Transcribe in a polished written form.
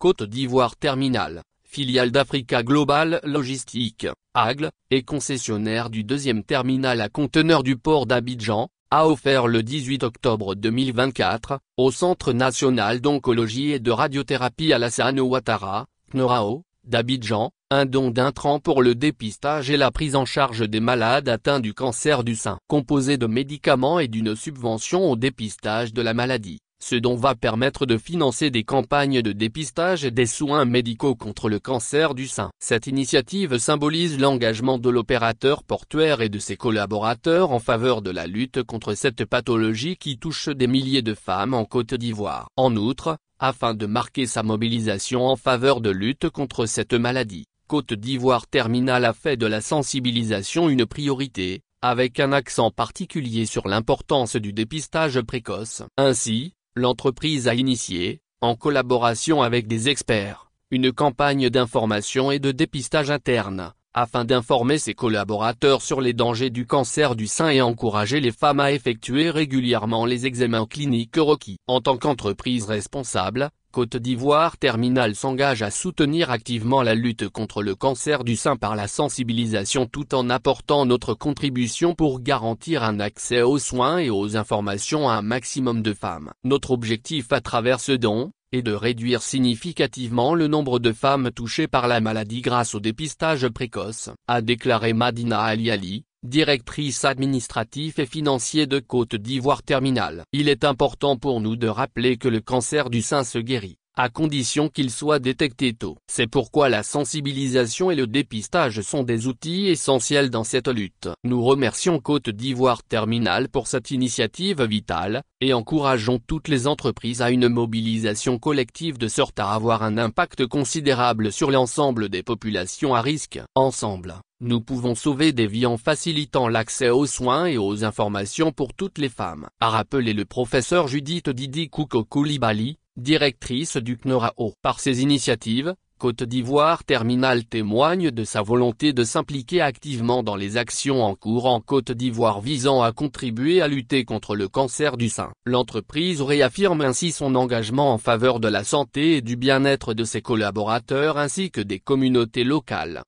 Côte d'Ivoire Terminal, filiale d'Africa Global Logistique, AGL, et concessionnaire du deuxième terminal à conteneurs du port d'Abidjan, a offert le 18 octobre 2024, au Centre national d'oncologie et de radiothérapie Alassane Ouattara, CNORAO, d'Abidjan, un don d'intrants pour le dépistage et la prise en charge des malades atteints du cancer du sein. Composé de médicaments et d'une subvention au dépistage de la maladie, ce don va permettre de financer des campagnes de dépistage et des soins médicaux contre le cancer du sein. Cette initiative symbolise l'engagement de l'opérateur portuaire et de ses collaborateurs en faveur de la lutte contre cette pathologie qui touche des milliers de femmes en Côte d'Ivoire. En outre, afin de marquer sa mobilisation en faveur de lutte contre cette maladie, Côte d'Ivoire Terminal a fait de la sensibilisation une priorité, avec un accent particulier sur l'importance du dépistage précoce. Ainsi, l'entreprise a initié, en collaboration avec des experts, une campagne d'information et de dépistage interne, afin d'informer ses collaborateurs sur les dangers du cancer du sein et encourager les femmes à effectuer régulièrement les examens cliniques requis. En tant qu'entreprise responsable, Côte d'Ivoire Terminal s'engage à soutenir activement la lutte contre le cancer du sein par la sensibilisation tout en apportant notre contribution pour garantir un accès aux soins et aux informations à un maximum de femmes. Notre objectif à travers ce don est de réduire significativement le nombre de femmes touchées par la maladie grâce au dépistage précoce, a déclaré Madina Ali, directrice administrative et financier de Côte d'Ivoire Terminal. Il est important pour nous de rappeler que le cancer du sein se guérit, à condition qu'il soit détecté tôt. C'est pourquoi la sensibilisation et le dépistage sont des outils essentiels dans cette lutte. Nous remercions Côte d'Ivoire Terminal pour cette initiative vitale, et encourageons toutes les entreprises à une mobilisation collective de sorte à avoir un impact considérable sur l'ensemble des populations à risque. Ensemble, nous pouvons sauver des vies en facilitant l'accès aux soins et aux informations pour toutes les femmes, a rappelé le professeur Judith Didi Kouko Koulibaly, directrice du CNORAO. Par ces initiatives, Côte d'Ivoire Terminal témoigne de sa volonté de s'impliquer activement dans les actions en cours en Côte d'Ivoire visant à contribuer à lutter contre le cancer du sein. L'entreprise réaffirme ainsi son engagement en faveur de la santé et du bien-être de ses collaborateurs ainsi que des communautés locales.